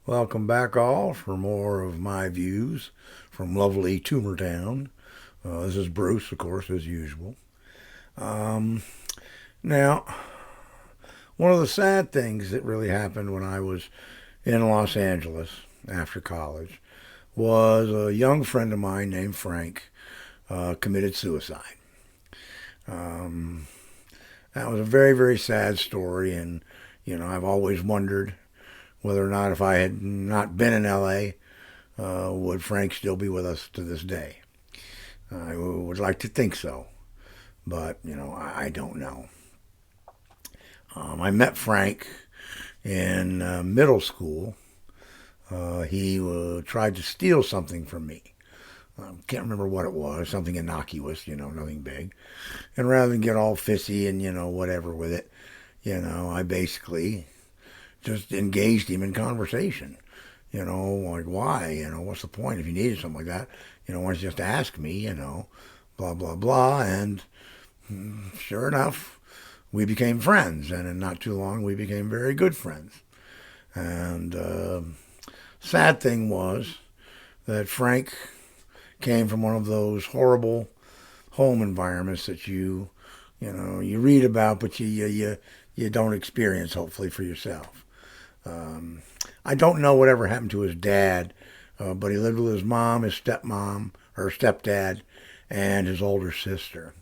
Welcome back, all, for more of my views from lovely Tumortown. This is Bruce, of course, as usual. Um, Now, one of the sad things that really happened when I was in Los Angeles after college was a young friend of mine named Frank committed suicide. Um, that was a very, very sad story, and I've always wondered whether or not if I had not been in LA, would Frank still be with us to this day? I would like to think so, but I don't know. I met Frank in middle school. He tried to steal something from me. Can't remember what it was, something innocuous, nothing big. And rather than get all fissy and, whatever with it, I basically just engaged him in conversation. Like, why? What's the point if you needed something like that? Why don't you just ask me, blah, blah, blah. And sure enough, we became friends. And in not too long, we became very good friends. And sad thing was that Frank came from one of those horrible home environments that you read about, but you don't experience, hopefully, for yourself. I don't know whatever happened to his dad, but he lived with his mom, his stepmom, or stepdad, and his older sister.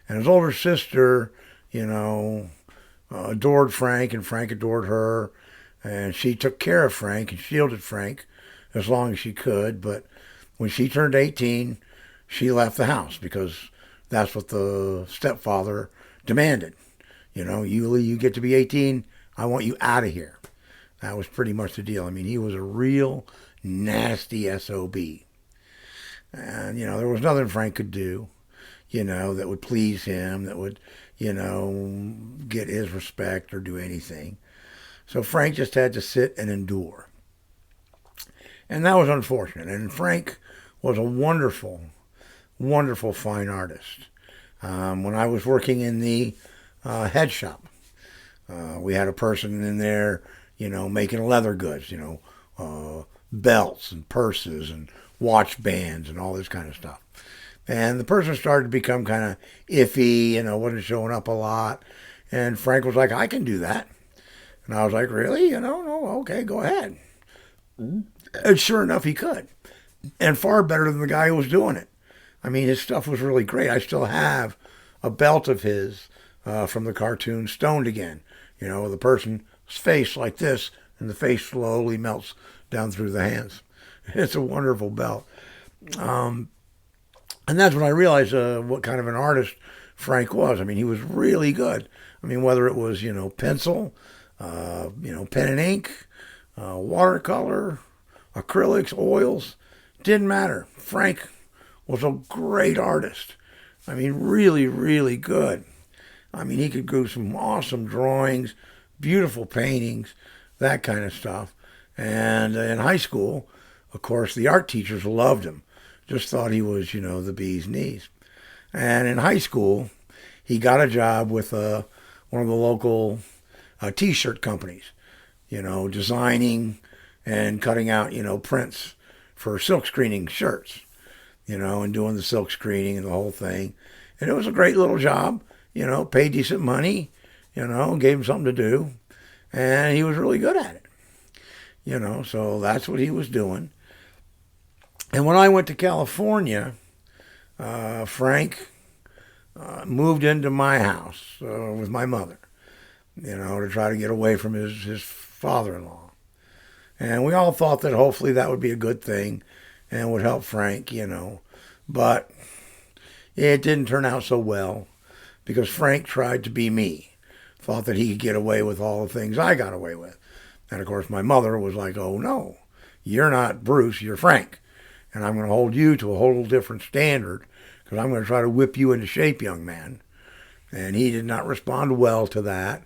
And his older sister, adored Frank, and Frank adored her. And she took care of Frank and shielded Frank as long as she could. But when she turned 18, she left the house because that's what the stepfather demanded. You get to be 18, I want you out of here. That was pretty much the deal. I mean, he was a real nasty SOB. And, there was nothing Frank could do, that would please him, that would, get his respect or do anything. So Frank just had to sit and endure. And that was unfortunate. And Frank was a wonderful, wonderful fine artist. When I was working in the head shop, we had a person in there, making leather goods, belts and purses and watch bands and all this kind of stuff. And the person started to become kind of iffy, wasn't showing up a lot. And Frank was like, I can do that. And I was like, really? No, okay, go ahead. And sure enough, he could. And far better than the guy who was doing it. I mean, his stuff was really great. I still have a belt of his from the cartoon Stoned Again. The person's face like this, and the face slowly melts down through the hands. It's a wonderful belt. And that's when I realized what kind of an artist Frank was. I mean, he was really good. I mean, whether it was, pencil, pen and ink, watercolor, acrylics, oils, didn't matter. Frank was a great artist. I mean, really, really good. I mean, he could do some awesome drawings, beautiful paintings, that kind of stuff. And in high school, of course, the art teachers loved him. Just thought he was, the bee's knees. And in high school, he got a job with one of the local t-shirt companies, designing and cutting out, prints for silk screening shirts, and doing the silk screening and the whole thing. And it was a great little job, paid decent money, gave him something to do. And he was really good at it, so that's what he was doing. And when I went to California, Frank moved into my house with my mother, to try to get away from his father-in-law. And we all thought that hopefully that would be a good thing and would help Frank, But it didn't turn out so well because Frank tried to be me, thought that he could get away with all the things I got away with. And of course, my mother was like, oh no, you're not Bruce, you're Frank. And I'm going to hold you to a whole different standard because I'm going to try to whip you into shape, young man. And he did not respond well to that.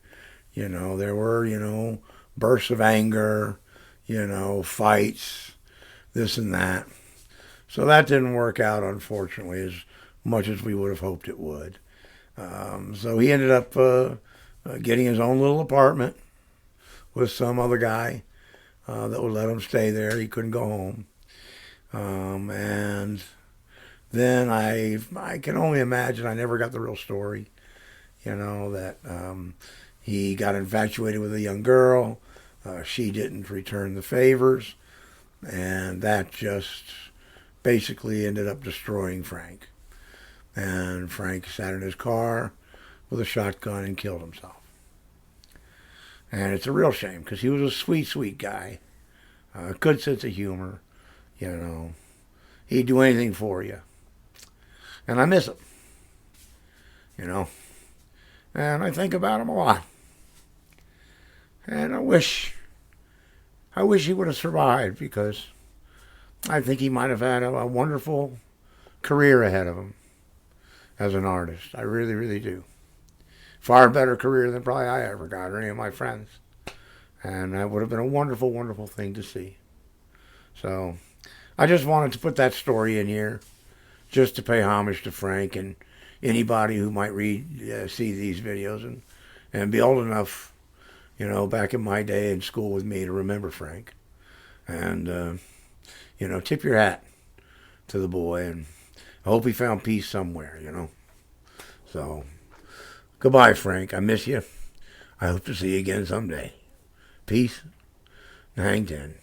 There were, bursts of anger, fights, this and that. So that didn't work out, unfortunately, as much as we would have hoped it would. So he ended up getting his own little apartment with some other guy that would let him stay there. He couldn't go home. And then I can only imagine, I never got the real story, that he got infatuated with a young girl. She didn't return the favors. And that just basically ended up destroying Frank. And Frank sat in his car with a shotgun and killed himself. And it's a real shame because he was a sweet, sweet guy. Good sense of humor. He'd do anything for you. And I miss him. And I think about him a lot. And I wish he would have survived, because I think he might have had a wonderful career ahead of him as an artist. I really, really do. Far better career than probably I ever got, or any of my friends. And that would have been a wonderful, wonderful thing to see. So I just wanted to put that story in here just to pay homage to Frank and anybody who might see these videos and be old enough, back in my day in school with me, to remember Frank. And, tip your hat to the boy, and I hope he found peace somewhere, So, goodbye, Frank. I miss you. I hope to see you again someday. Peace. Hang 10.